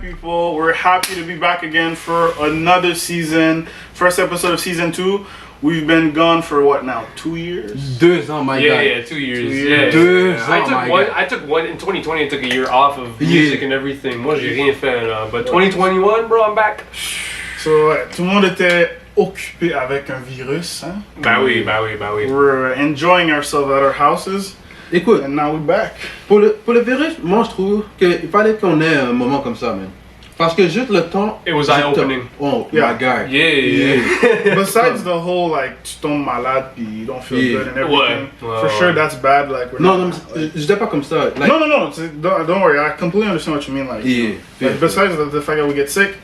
people. We're happy to be back again for another season. First episode of season 2. We've been gone for what now? 2 years? 2 ans, my guy. Yeah, 2 years. 2 years. Yeah. 2 ans, I took one in 2020. I took a year off of music and everything. Moi, j'ai rien fait là. But 2021, bro, I'm back. So, tout le monde était occupé avec un virus, hein? Bah oui. We're enjoying ourselves at our houses. Écoute, And now we're back. pour le virus, moi je trouve qu'il fallait qu'on ait un moment comme ça, man. Parce que juste le temps... It was eye-opening. Oh, Yeah. my guy. Yeah. Besides the whole, like, tu tombes malade puis you don't feel good and everything. Ouais, For sure, that's bad. Like, we're Non, not, non, j'étais pas comme ça. Like, no. Don't worry. I completely understand what you mean. Like, Yeah. besides the fact that we get sick,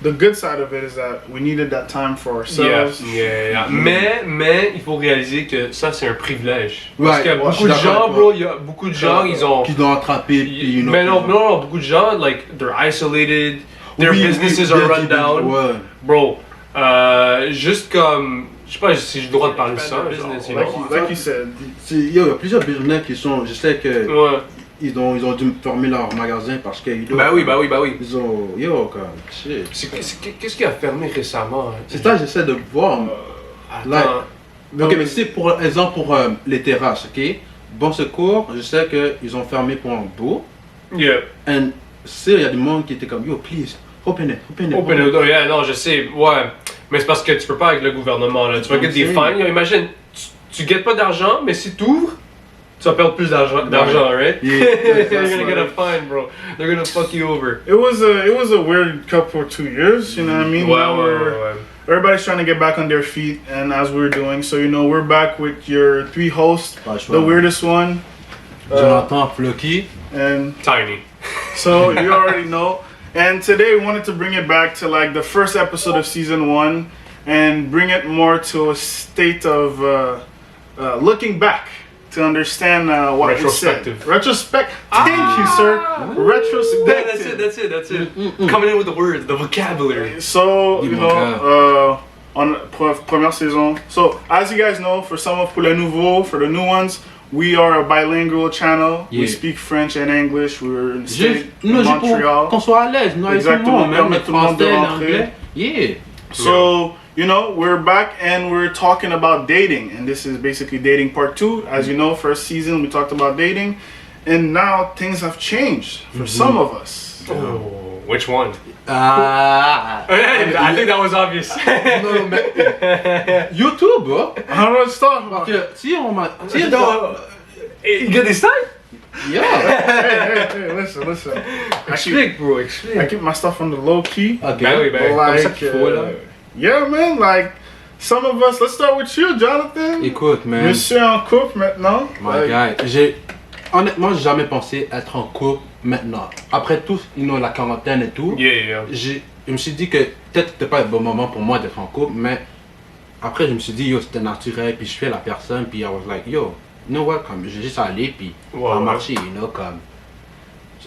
the good side of it is that we needed that time for ourselves. Yeah. Mais il faut réaliser que ça c'est un privilège. Parce Ouais, qu'il y a ouais, beaucoup de je suis gens, d'accord avec bro, il y a beaucoup de gens, ils ont. Qui doivent attraper, puis you know. Mais non, beaucoup de gens, like, they're isolated, their businesses are run down. Ouais. Bro, juste comme. Je sais pas si j'ai le droit de parler de ça, business, you know. Like you said. Il y a plusieurs business qui sont. Je sais que. Ouais. Ils ont dû fermer leur magasin parce que. Bah oui. Ils ont. Yo, comme. Shit. Qu'est-ce qui a fermé récemment? C'est ça, j'essaie de voir. Attends. Ok, mais c'est pour exemple pour les terrasses, ok? Bon Secours, je sais qu'ils ont fermé pour un bout. Yeah. Et il y a du monde qui était comme, yo, please, open it. Open it, yeah, non, je sais, ouais. Mais c'est parce que tu peux pas avec le gouvernement, là. Tu vas get des fines. Imagine, tu guettes pas d'argent, mais si tu ouvres, tu vas perdre plus d'argent, right? Yeah. You're gonna get a fine, bro. They're gonna fuck you over. It was a weird couple 2 years, you know what I mean? Ouais. Everybody's trying to get back on their feet, and as we're doing, so you know, we're back with your 3 hosts. The weirdest one, Jonathan Floki. and Tiny. so you already know. And today we wanted to bring it back to like the first episode of season 1, and bring it more to a state of looking back to understand what we said. Retrospective. Thank you, sir. Retrospective. That's it. Coming in with the words, the vocabulary. So, you know, on première saison. So, as you guys know, for the new ones, we are a bilingual channel. Yeah. We speak French and English. We're in the state in Juste Montreal. qu'on soit à l'aise, nous, avec tout le Exactement, monde, même le permettre tout le monde de français, rentrer. l'anglais. Yeah. So, you know, we're back and we're talking about dating. And this is basically dating part 2. As you know, first season we talked about dating. And now things have changed for some of us. Oh, which one? Ah. I think that was obvious. Non, mais YouTube, bro. I don't know what to talk about. Parce que si on m'a. Si You get this time? Yeah. Hey, listen. Explique, bro, I explique. keep my stuff on the low key. Ok. Ben oui, comme ça qu'il faut, là. Yeah, man, like some of us. Let's start with you, Jonathan. Écoute, man. Monsieur en couple maintenant. My guy. Honnêtement, j'ai jamais pensé être en couple maintenant. Après tout, la quarantaine et tout. Yeah. Je me suis dit que peut-être c'était pas le bon moment pour moi d'être en couple, mais après je me suis dit, yo, c'était naturel, puis je fais la personne, puis I was like, yo, you know what, comme, j'ai juste allé, puis ça a marché, you know, comme.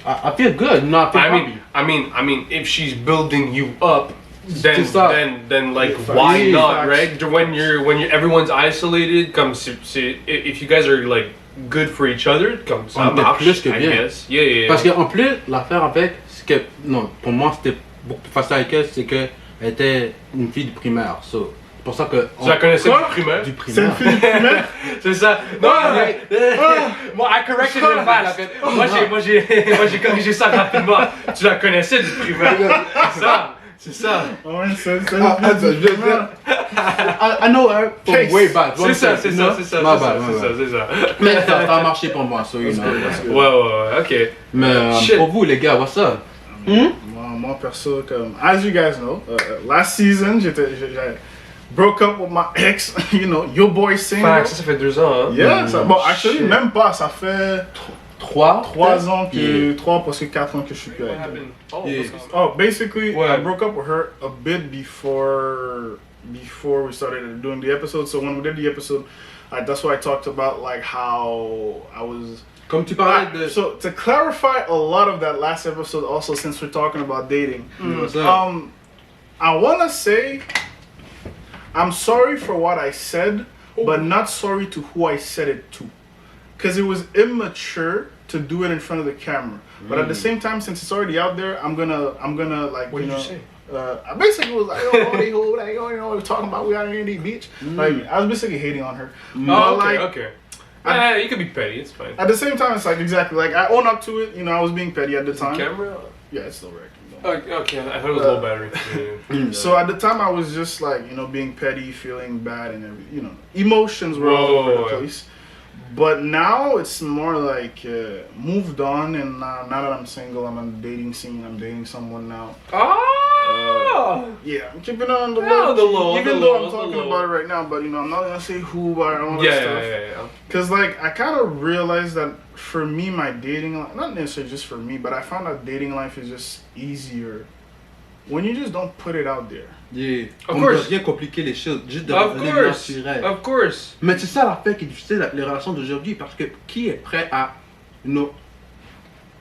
I feel good, you know, I feel happy. I mean, if she's building you up, then C'est ça. then like Yeah, why facts. not, Facts. right? When everyone's isolated, comme if you guys are like good for each other, comme ça On était marche, plus que I bien. guess. Yeah. Parce qu'en plus, l'affaire avec, c'est que, non, pour moi c'était beaucoup plus facile avec elle, c'est qu'elle était une fille du primaire, so. C'est pour ça que. Tu la connaissais Quoi? du primaire? Du C'est une primaire. fille du primaire. C'est ça. Non, moi, I corrected him fast. Moi, j'ai corrigé ça rapidement. Tu la connaissais du primaire. C'est ça. Ouais, c'est une fille je du veux primaire. I know her from Case. way back. C'est ça. Ma bad. Mais ça a marché pour moi, so you know. Ouais, ok. Mais Shit. pour vous, les gars, what's up? Moi perso, comme as you guys know, last season I broke up with my ex. You know, your boy single. Fact, ça fait 2 ans, hein. Yeah, bon, actually, Shit. même pas, ça fait 3 ans que, 3 parce que 4 ans que je suis plus avec elle. Oh, basically, I broke up with her a bit before we started doing the episode. So when we did the episode, that's why I talked about like how I was. Comme tu parlais de. So to clarify a lot of that last episode, also since we're talking about dating, I wanna say I'm sorry for what I said, but not sorry to who I said it to, because it was immature to do it in front of the camera. But at the same time, since it's already out there, I'm gonna like, what did you say? I basically was like, oh, they who, like, oh, you know, we're talking about we out here in the beach. Like, I was basically hating on her. Oh, okay. You could be petty, it's fine. At the same time, it's like, exactly, like, I own up to it, you know, I was being petty at the time. Camera? Yeah, it's still working. Okay, I thought it was low battery. Yeah. So at the time, I was just like, you know, being petty, feeling bad, and everything. You know, emotions were all over the place. But now it's more like moved on, and now that I'm single, I'm on the dating scene. I'm dating someone now. Yeah, I'm keeping it on the low. Even though I'm talking about it right now, but you know, I'm not gonna say who, but all that stuff. Yeah. Cause like I kind of realized that for me, my dating life, not necessarily just for me, but I found out dating life is just easier when you just don't put it out there. Yeah. Of course. Bien compliquer les choses, juste de revenir naturel. Of course. Mais c'est ça l'affaire qui est difficile avec les relations d'aujourd'hui, parce que qui est prêt à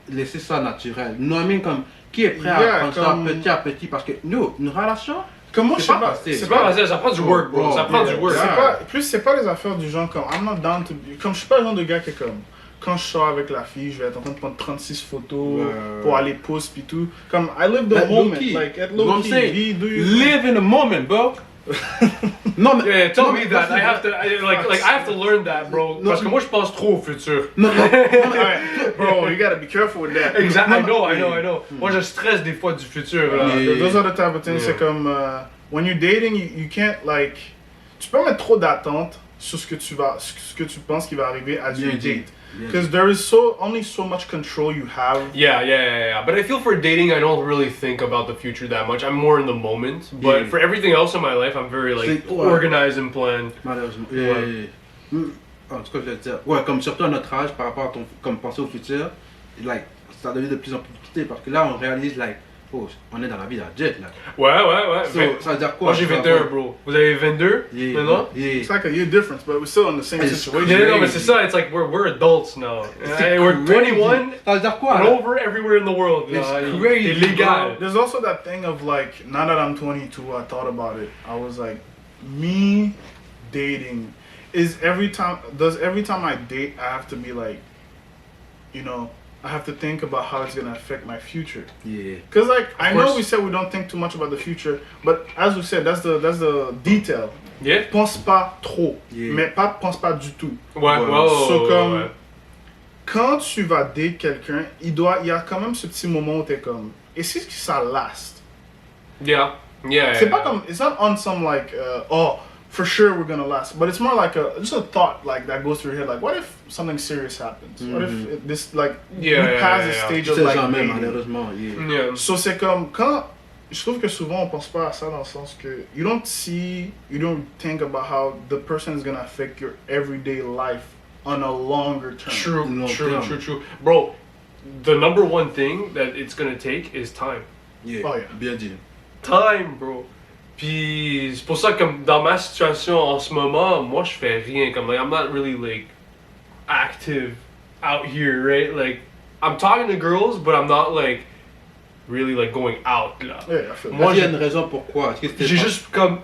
laisser ça naturel? Non, mais comme qui est prêt à prendre ça petit à petit, parce que nous, une relation. Comme moi, c'est pas facile, ça prend du work, bro. Ça prend du work. C'est pas les affaires du genre comme I'm not down to be. Comme je suis pas le genre de gars qui est comme. Quand je sors avec la fille, je vais être en train de prendre 36 photos pour aller post pis tout. Comme, I live the moment. Like, at low key, live in the moment, bro. Non, mais yeah, tell me that. I have to learn that, bro. Parce que moi, je pense trop au futur. Bro, you gotta be careful with that. Exactly. I know. Moi, je stresse des fois du futur. Those are the type of things. C'est comme, when you're dating, you can't, like, tu peux mettre trop d'attentes sur ce que tu penses qui va arriver as you date. Because there is only so much control you have. Yeah. But I feel for dating, I don't really think about the future that much. I'm more in the moment. But for everything else in my life, I'm very like organized and planned. Malheureusement. En tout cas, je vais te dire. Ouais, comme surtout à notre âge, par rapport à comme penser au futur, like, ça devient de plus en plus difficile parce que là, on réalise, like, oh, on est dans la vie d'adulte là. Ouais. So, ça veut dire quoi? Moi j'ai 21, bro. Vous avez 22 maintenant? It's like a year difference, but we're still in the same situation. Yeah, mais c'est ça. It's like we're adults now. We're 21. Ça veut dire quoi? And over everywhere in the world. It's crazy. Illegal. There's also that thing of like, now that I'm 22, I thought about it. I was like, me dating does every time I date, I have to be like, you know, I have to think about how it's gonna affect my future. Yeah. Cause like I know we said we don't think too much about the future, but as we said, that's the detail. Yeah. Pense pas trop, mais pas pense pas du tout. Ouais. So comme quand tu vas date quelqu'un, il y a quand même ce petit moment où t'es comme, et si ça last? Yeah. C'est pas comme, it's not on some like for sure we're gonna last, but it's more like just a thought like that goes through your head, like what if something serious happens? What if this like we pass the stage of like malheureusement, So c'est comme quand je trouve que souvent on pense pas à ça dans le sens que you don't think about how the person is gonna affect your everyday life on a longer term. True. Bro, the number one thing that it's gonna take is time. Bien dit. Time, bro. Puis c'est pour ça que comme dans ma situation en ce moment, moi je fais rien comme like I'm not really like active out here, right? Like I'm talking to girls, but I'm not like really like going out là. Moi il y a une raison pourquoi. J'ai juste comme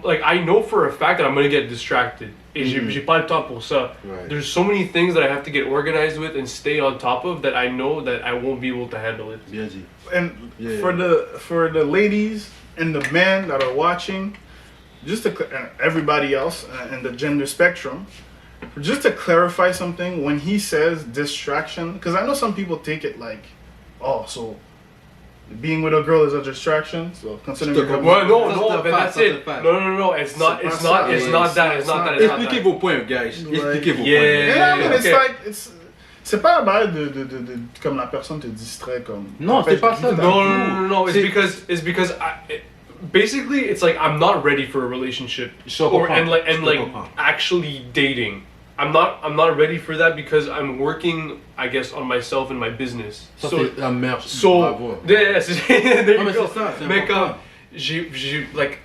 like I know for a fact that I'm gonna get distracted. Et j'ai pas le temps pour ça. There's so many things that I have to get organized with and stay on top of that I know that I won't be able to handle it. Bien dit. And for the ladies and the men that are watching, just to everybody else in the gender spectrum, just to clarify something, when he says distraction, because I know some people take it like, oh, so being with a girl is a distraction. So considering no, but that's it. No, it's not that. Expliquez vos points, guys. Expliquez vos points. Yeah, I mean, it's like c'est pas un bail de comme la personne te distrait comme. Non, c'est pas ça. No. It's because basically it's like I'm not ready for a relationship and actually dating. I'm not ready for that because I'm working, I guess, on myself and my business. There you go. J'ai like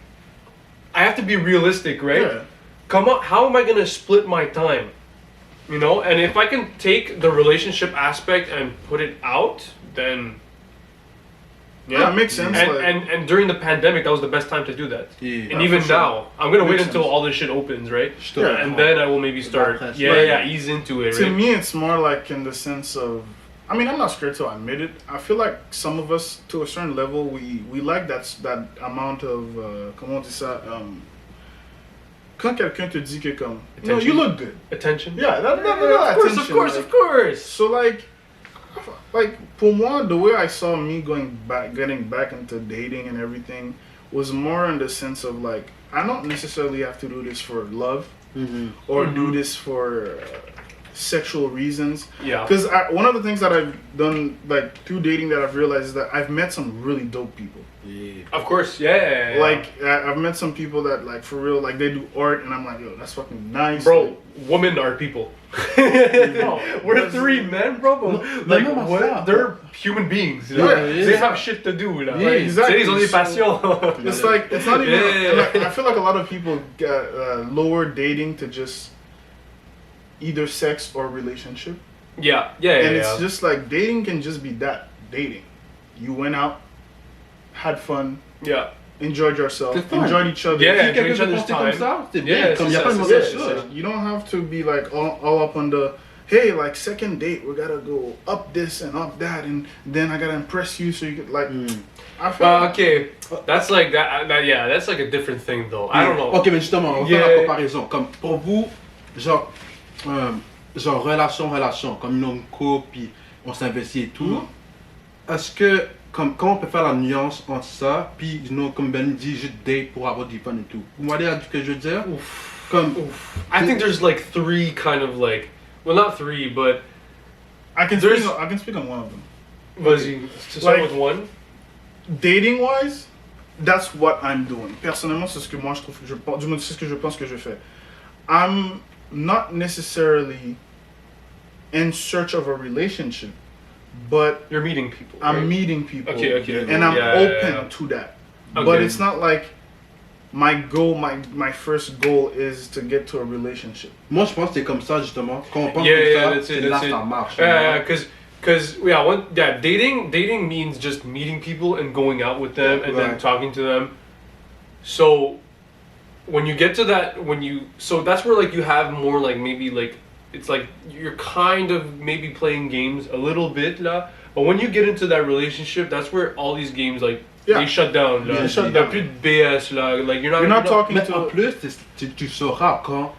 I have to be realistic, right? Yeah. How am I gonna split my time? You know, and if I can take the relationship aspect and put it out, then Yeah, it makes sense. And during the pandemic, that was the best time to do that. Yeah. And even now, I'm gonna wait Makes until sense. all this shit opens, right? Yeah. And then I will maybe start. Ease into it. To Right? me, it's more like in the sense of, I mean, I'm not scared to admit it. I feel like some of us, to a certain level, we like that amount of, comment on dit ça, quand quelqu'un te dit que comme, no, you look good. Attention. Yeah, that Of course. So like pour moi, the way I saw me getting back into dating and everything was more in the sense of like, I don't necessarily have to do this for love or do this for sexual reasons. Yeah. Because one of the things that I've done like through dating that I've realized is that I've met some really dope people. Yeah. Of course, yeah. Like I've met some people that like for real, like they do art, and I'm like, yo, that's fucking nice. Bro, like, women are people. We're three men, bro. Like, what? They're human beings. You know? Yeah, they have shit to do. Like, Yeah, exactly. Ils ont des passions. It's like it's not even. Yeah. Like, I feel like a lot of people lower dating to just either sex or relationship, Yeah. and it's just like dating can just be that dating. You went out, had fun, Yeah. enjoyed yourself, C'est fun. enjoyed each other. Yeah. Si quelqu'un each peut other's penser comme time. ça, c'est Yeah, bien. Comme il n'y a c'est pas de ça, mauvaise c'est chose. ça. You don't have to be like all up on the, hey, like second date, we gotta go up this and up that, and then I gotta impress you so you get like. I feel Okay, that's like that. Yeah, that's like a different thing though. I don't know. Ok, mais justement, on va faire la comparaison. Comme pour vous, genre relation, comme une couple, puis on s'investit et tout. Est-ce que, comment on peut faire la nuance entre ça, puis comme Ben dit, juste date pour avoir du fun et tout. Vous voyez ce que je veux dire? Comme, I think there's like three kind of like, well, not three, but I can speak on one of them. vas-y, to start Like- with one. Dating wise, that's what I'm doing. Personnellement, c'est ce que moi je trouve, du moins c'est ce que je pense que je fais. I'm not necessarily in search of a relationship, but You're meeting people. I'm right? meeting people, Okay. and I'm Yeah, open yeah. to that. Okay. But it's not like my goal, my first goal is to get to a relationship. moi je pense que c'est comme ça justement. Quand on pense Yeah, comme yeah, ça, that's c'est it, là that's ça it. marche. Yeah, because dating means just meeting people and going out with them and then Right. talking to them. So when you get to that, so that's where like you have more like maybe like it's like you're kind of maybe playing games a little bit là. But when you get into that relationship, that's where all these games like Yeah. they shut down. Là. They shut Y a down. plus de BS là. Like You're not talking Mais to. en plus, tu sauras quand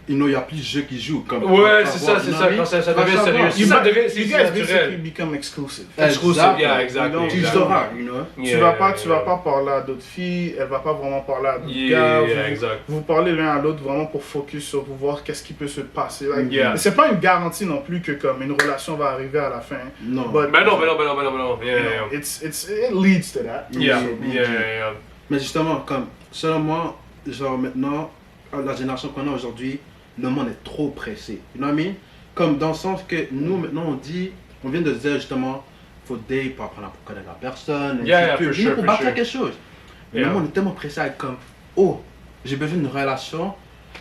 il y a plus de jeux qui jouent. Comme, Ouais, tu c'est vas ça, c'est voir, ça. you know Quand ça what I mean? devient sérieux. Tu Si vas ça savoir. devient, You si guys c'est naturel. basically become exclusive. Exclusive, Exactly. yeah, exactly. You Tu don't- sauras, you know. Tu vas pas parler à d'autres filles, elle va pas vraiment parler à d'autres gars. Yeah, exact. Vous parlez l'un à l'autre vraiment pour focus sur pour voir qu'est-ce qui peut se passer. Like, Yeah. C'est pas une garantie non plus que comme une relation va arriver à la fin. Non. But, Mais non. Yeah, you know, yeah. it leads to that. Yeah, So, yeah. Mais justement, comme, selon moi, genre maintenant, la génération qu'on a aujourd'hui, le monde est trop pressé. You know what I mean? Comme dans le sens que nous, maintenant, on vient de dire justement, faut date pour apprendre à connaître la personne. Yeah, ainsi de for suite. sure, Pour for bâtir sure. quelque chose. Mais Yeah. le monde est tellement pressé à être comme, oh, j'ai besoin d'une relation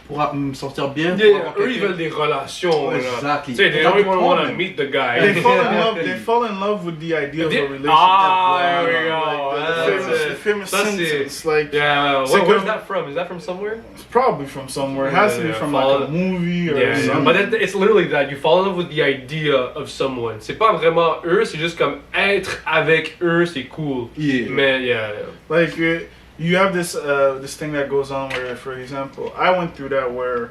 pour me sentir bien. pour Yeah, avoir eux ils quelqu'un. veulent des relations. là. Exactly. Tu sais, they That's don't the even want to problem. meet the guy. They fall in love with the idea of a relationship. Ah, there we go. The famous That's sentence, it. like Yeah, C'est where's comme- that from? Is that from somewhere? it's probably from somewhere. It has to be Yeah, from follow- like a movie or Yeah, something. but it's literally that. You fall in love with the idea of someone. C'est pas vraiment eux, c'est juste comme être avec eux, c'est cool. Yeah. Mais yeah. Like you have this thing that goes on where, for example, I went through that where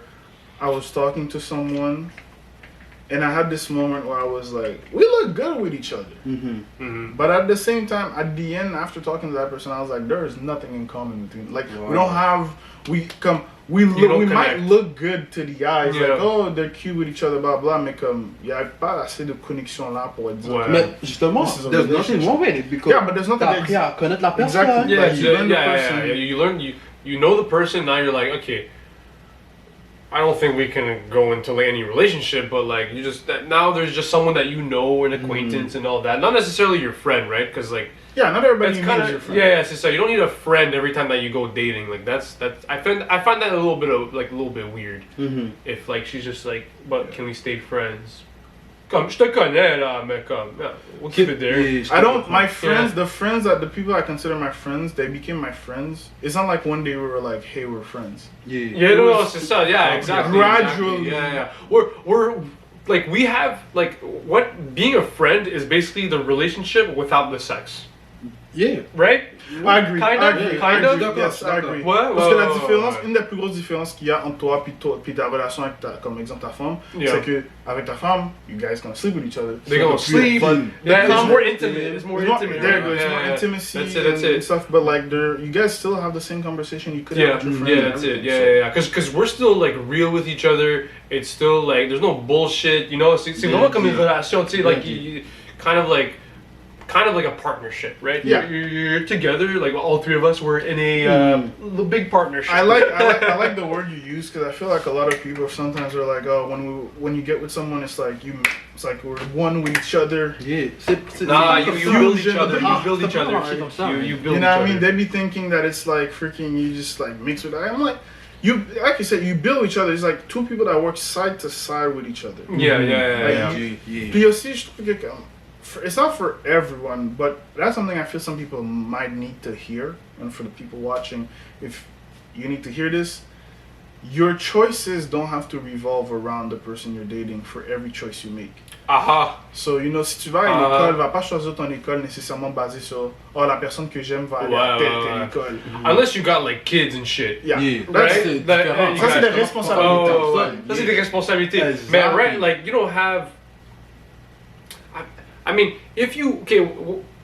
I was talking to someone, and I had this moment where I was like, we look good with each other. Mhm. But at the same time, at the end, after talking to that person, I was like, there is nothing in common between. Like Wow. we don't have. We don't might connect. look good to the eyes, Yeah. like oh they're cute with each other, blah blah. Mais comme il y a pas assez de connexion là pour être. Ouais. Mais justement, This is a there's nothing relationship. wrong with it because Yeah, but there's nothing t'as that- appris à connaître la personne. Exactly. Yeah, Like, you learn the yeah. person. You learn, you know the person. Now you're like, okay, I don't think we can go into like any relationship, but like you just now there's just someone that you know, an acquaintance and all that. Not necessarily your friend, right? Because like Yeah, not everybody it's needs kind your of friend. yeah. So you don't need a friend every time that you go dating. Like that's I find that a little bit weird. Mhm. If like she's just like, but can we stay friends? comme je te connais là, mais comme we'll keep it there. I don't. My friends, the people I consider my friends, they became my friends. It's not like one day we were like, hey, we're friends. Yeah, no, c'est ça. Yeah, exactly. Gradually. Exactly. Yeah. We're like we have like what being a friend is basically the relationship without the sex. Yeah. Right? I agree. Kind of. Yes, I agree. Ouais, Parce que la ouais, différence, ouais. une des plus grosses différences qu'il y a entre toi puis ta relation avec comme exemple ta femme, Yeah. c'est que avec ta femme, you guys gonna sleep with each other. They're gonna sleep. Yeah, it's more intimate. It's more intimate. There you go. Right? It's more intimacy That's and it. stuff. But like, you guys still have the same conversation you could have with your friends. Yeah, that's it. Yeah. Because we're still like real with each other. It's still like there's no bullshit. You know, c'est vraiment comme une relation. Tu sais, like you kind of like a partnership, right? Yeah. You're together. Like all three of us, we're in a little big partnership. I like the word you use because I feel like a lot of people sometimes are like, oh, when you get with someone, it's like we're one with each other. Yeah. Nah, you build each other. Ah, You build each other. You build You know each what I other. mean? They be thinking that it's like freaking you just like mix with. I'm like, like you said, you build each other. It's like two people that work side to side with each other. Yeah. Puis aussi, je trouve que it's not for everyone, but that's something I feel some people might need to hear. And for the people watching, if you need to hear this, your choices don't have to revolve around the person you're dating for every choice you make. Aha. So, you know, si tu vas à l'école, va pas choisir ton école nécessairement basée sur la personne que j'aime va aller à telle école. Unless you got like kids and shit. Yeah. Right? Ça, c'est des responsabilités. Ça, c'est des responsabilités. Man, right? Like, you don't have... I mean, if you... Okay,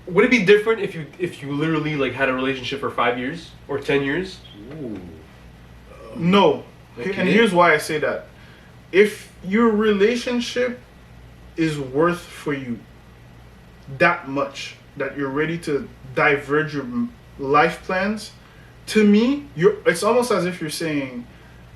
would it be different if you literally like had a relationship for 5 years or 10 years? No. Okay. And here's why I say that. If your relationship is worth for you that much that you're ready to diverge your life plans, to me, it's almost as if you're saying,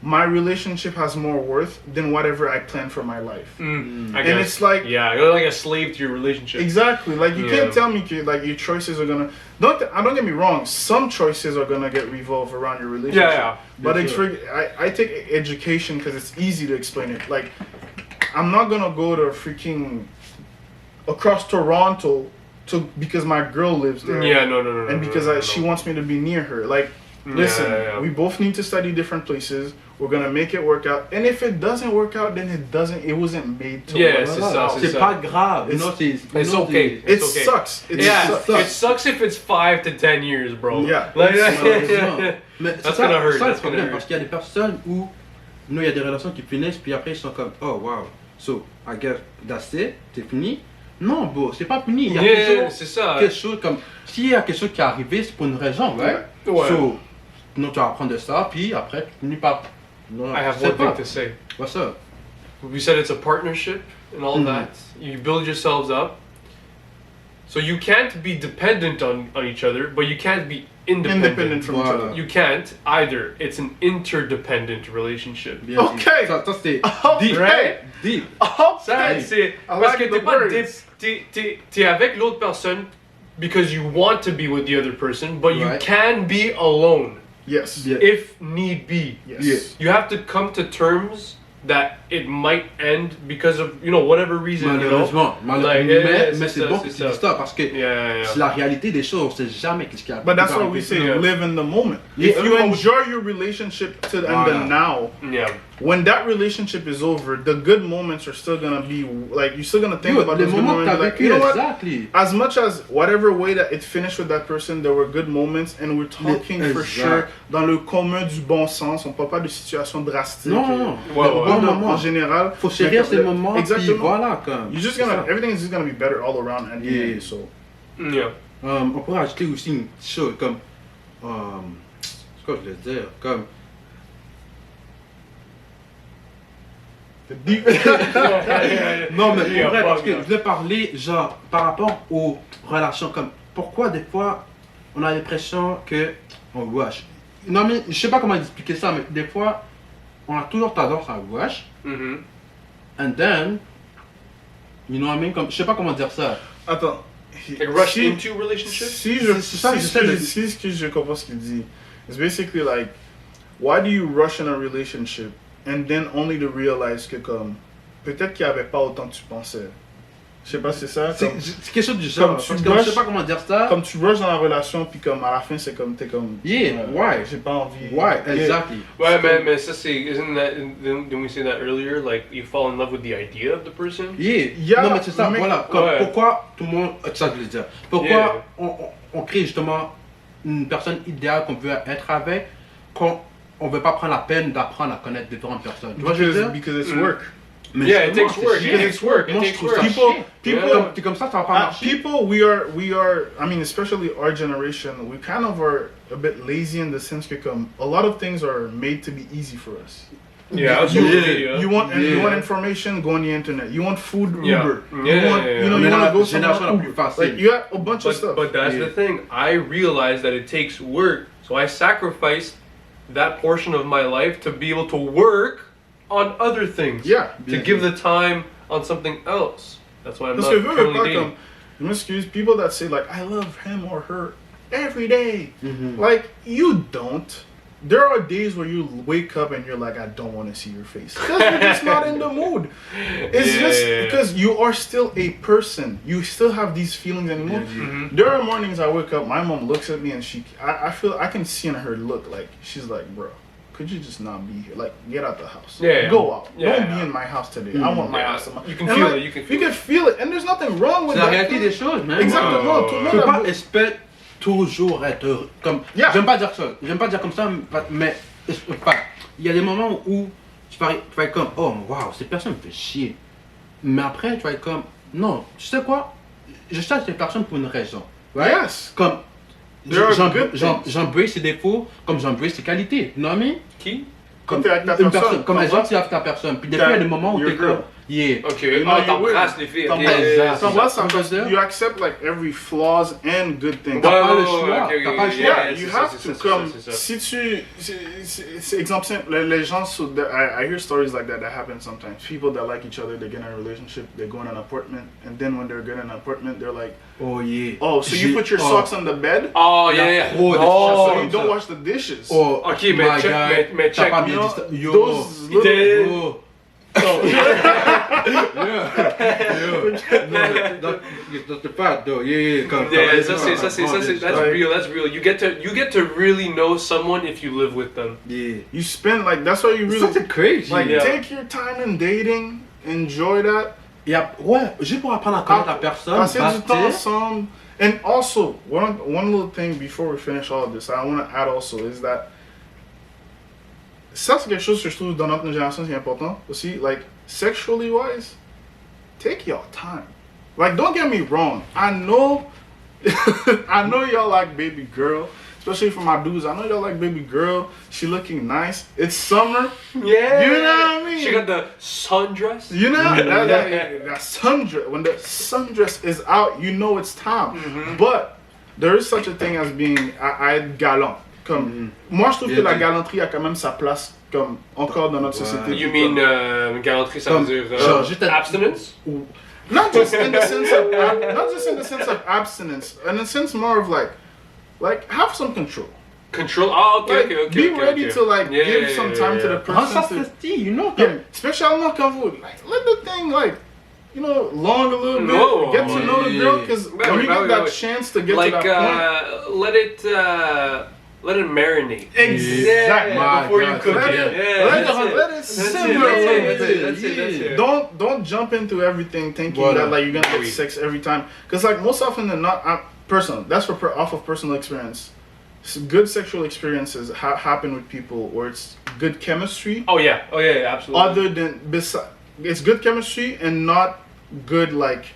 my relationship has more worth than whatever I plan for my life. I guess. And it's like, yeah, you're like a slave to your relationship. Exactly. Like you can't tell me like your choices are gonna. Don't get me wrong. Some choices are gonna get revolve around your relationship. Yeah. But I take education because it's easy to explain it. Like I'm not gonna go to freaking across Toronto because my girl lives there. Yeah, no. And because she wants me to be near her. Like, listen, we both need to study different places. We're gonna make it work out. And if it doesn't work out, then it wasn't made to work c'est out. ça. C'est pas grave. It's okay. It okay. sucks. It sucks if it's 5 to 10 years, bro. Yeah. Like, Mais That's gonna hurt. Ça, That's le gonna problème, hurt. parce qu'il y a des personnes où, il y a des relations qui finissent, puis après ils sont comme, oh wow, so I guess that's it, c'est fini. Non, bro, c'est pas fini. Il y a c'est ça. quelque chose comme, s'il y a quelque chose qui est arrivé, c'est pour une raison, right? Ouais. So, non, tu vas apprendre de ça, puis après, tu finis par. Non, I have one thing to say. What's up? We said it's a partnership and all that. You build yourselves up. So you can't be dependent on each other, but you can't be independent from each other. You can't either. It's an interdependent relationship. Bien Okay. Ça, c'est Deep, Right? deep. Ça, c'est parce que t'es pas t'es avec l'autre personne because you want to be with the other person, but you can be alone Yes. Yeah. if need be. Yes. You have to come to terms that it might end because of whatever reason. Malheureusement, mais c'est bon que tu dis ça parce que c'est la réalité des choses, on sait jamais qu'est-ce qui arrive. But that's why we say live in the moment. If you enjoy your relationship to the now, when that relationship is over, the good moments are still gonna be like you're still gonna think about those good moments. Like, you know what? Exactly. As much as whatever way that it finished with that person, there were good moments, and we're talking for sure dans le commun du bon sens. On parle pas de situations drastiques. Non. En général, faut chérir ces moments. Exactement. Puis voilà, comme. You're just gonna everything is just gonna be better all around at the end. So. On pourrait ajouter aussi une petite chose comme. C'est quoi je voulais dire? Comme. Non, mais pour vrai, parce que je voulais parler, genre, par rapport aux relations, comme, pourquoi des fois, on a l'impression que, on rush. Non, mais je sais pas comment expliquer ça, mais des fois, on a toujours tendance à rush, and then, you know what I mean, comme, je sais pas comment dire ça. Attends. Like rush into relationship? Si je comprends ce qu'il dit, it's basically like, why do you rush in a relationship and then only to realize que comme, peut-être qu'il n'y avait pas autant que tu pensais. Je sais pas si c'est ça. C'est quelque chose du genre. Parce que je sais pas comment dire ça. Comme tu rushes dans la relation, puis comme à la fin, c'est comme t'es comme. Ouais. J'ai pas envie. Ouais, exactly. Ouais, mais ça c'est. Didn't we say that earlier? Like, you fall in love with the idea of the person? Non, mais c'est ça, voilà. Comme, pourquoi tout le monde. C'est ça que je veux dire. Pourquoi on crée justement une personne idéale qu'on veut être avec quand on veut pas prendre la peine d'apprendre à connaître différentes personnes? Tu vois, je veux dire? Because it's work. Mais it takes work. It takes work. Moi, je trouve ça chiant. Comme ça, ça va pas marcher. People, we are. I mean, especially our generation, we kind of are a bit lazy in the sense that a lot of things are made to be easy for us. Yeah, absolutely. You want information, go on the internet. You want food, Uber. You want to go somewhere, Uber. Like, you have a bunch of stuff. But that's the thing. I realized that it takes work, so I sacrificed that portion of my life to be able to work on other things. Yeah. To give the time on something else. That's why I'm not currently currently dating. Excuse people that say like I love him or her every day. Like you don't. There are days where you wake up and you're like, I don't want to see your face. Because you're just not in the mood. It's just because you are still a person. You still have these feelings and emotions. There are mornings I wake up, my mom looks at me and I feel I can see in her look like she's like, bro, could you just not be here? Like, get out the house. Go out. Don't be in my house today. I want my house. You can feel it. You can feel it. And there's nothing wrong with that. C'est la réalité des choses, man. Exactement. Tout le monde tu peux pas espérer toujours être heureux. Comme, j'aime pas dire ça. J'aime pas dire comme ça, mais il y a des moments où tu vas être comme, oh, wow, cette personne me fait chier. Mais après, tu vas être comme, non, tu sais quoi? Je cherche cette personne pour une raison. Right? Yes. Comme, j'embrasse ses défauts comme j'embrasse ses qualités. You know what I mean? Qui? Comme une personne. Comme elle gentil avec ta personne. Puis des fois, il y a des moments où t'es comme, Ok, t'embrasses les filles. You accept like every flaws and good thing. T'as pas le choix. T'as pas le choix. You have to. Comme si tu, c'est exemple simple. Les gens, I hear stories like that happen sometimes. People that like each other, they get in a relationship, they go in an apartment, and then when they're getting an apartment, they're like, oh, so you put your socks on the bed? Oh yeah. So you don't wash the dishes. Ok, mais check. Those little. That's the fact though. That's real. That's real. You get to really know someone if you live with them. Yeah. You spend like that's why you really. That's crazy. Like take your time in dating, enjoy that. Juste pour apprendre à connaître la personne. Passer du temps ensemble. And also one little thing before we finish all of this, I want to add also is that. Ça, c'est quelque chose que je trouve dans notre génération, c'est important aussi. Like, sexually wise, take your time. Like, don't get me wrong. I know y'all like baby girl. Especially for my dudes. I know y'all like baby girl. She looking nice. It's summer. Yeah. You know what I mean? She got the sundress. You know? that sundress. When the sundress is out, you know it's time. But there is such a thing as being galant. Comme, moi je trouve que la galanterie a quand même sa place comme encore dans notre société. You mean galanterie, ça veut dire abstinence? Not just in the sense of abstinence, in the sense more of like have some control. Control. Oh, okay, like, be ready to like give some time to the person. You know, spécialement quand vous let the thing long a little bit. Get to know the girl because when you get that chance to get to that point, let it marinate. Exactly. Before you cook it. Let it simmer. That's it. Don't jump into everything thinking that like you're gonna get sex every time. Because like most often than not, personal. That's off of personal experience. Good sexual experiences happen with people where it's good chemistry. Oh yeah, absolutely. Other than it's good chemistry and not good like.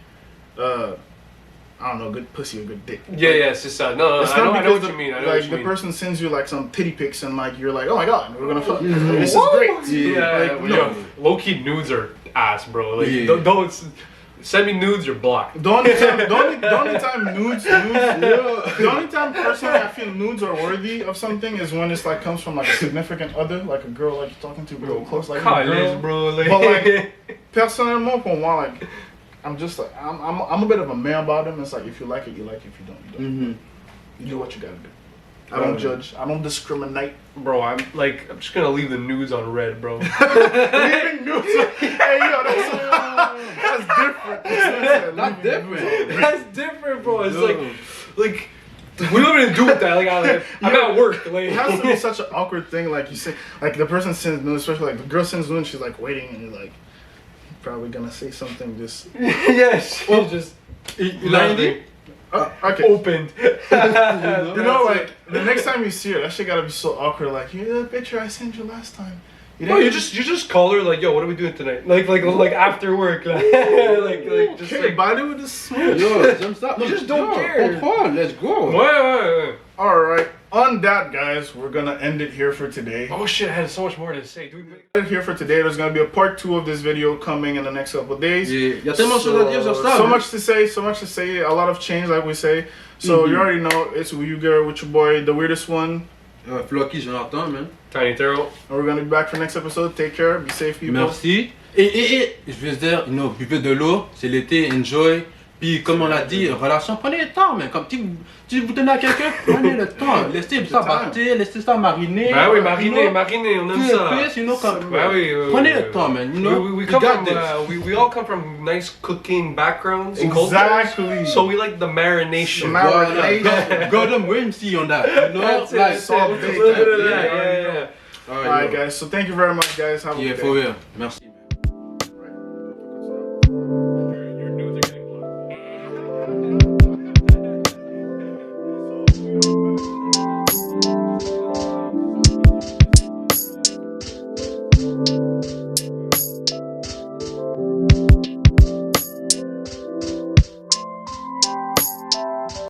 I don't know, good pussy or good dick. Yeah, c'est ça. No, I know what you mean. Like the person sends you like some titty pics and like you're like, oh my god, we're gonna fuck. This is great. Yeah, low key nudes are ass, bro. Like don't send me nudes or block. The only time nudes. The only time personally I feel nudes are worthy of something is when it's like comes from like a significant other, like a girl like you're talking to real close, like a girl. Bro. Like, but like personnellement pour moi like. I'm just like I'm a bit of a man about them. It's like if you like it, you like it. If you don't, you don't. You do what you gotta do. I don't judge. I don't discriminate. Bro, I'm just gonna leave the news on red, bro. Leaving news. Hey, yo, that's different. Not different. That's different, bro. It's like we don't even do with that. I'm at work. It has to be such an awkward thing. Like you say, like the person sends news, especially like the girl sends news, she's like waiting, and you're like, probably gonna say something just. Yes. Well, just nothing. Okay. Opened. You know, like the next time you see her, that shit gotta be so awkward. Like, you know the picture I sent you last time. You just call her like, yo, what are we doing tonight? Like after work, just okay, body with the smooth. Yo, j'aime ça. You just don't care. Comprends, let's go. Ouais. All right. On that, guys, we're gonna end it here for today. Oh shit, I had so much more to say. Here for today. There's gonna be a part 2 of this video coming in the next couple of days. Il y a tellement de choses à dire sur ça. So much to say, a lot of change, like we say. So you already know it's you girl with your boy, the weirdest one. Flocky, Jonathan, man. Tiny Terrell. And we're gonna be back for next episode. Take care, be safe, people. Merci. Et je veux dire, buvez de l'eau, c'est l'été, enjoy. Puis comme on l'a dit, relation, prenez le temps, mais comme si vous tenez à quelqu'un, prenez le temps, laissez ça bâtir, laissez ça mariner. Bah oui, mariner, on aime ça. Bah oui, prenez le temps, man. You know, we all come from nice cooking backgrounds. Exactly. So we like the marination. Gordon Ramsay on that. You know, that's like it. A little bit of that. Yeah. Alright, guys. So thank you very much, guys. Have a good day. For real. Merci.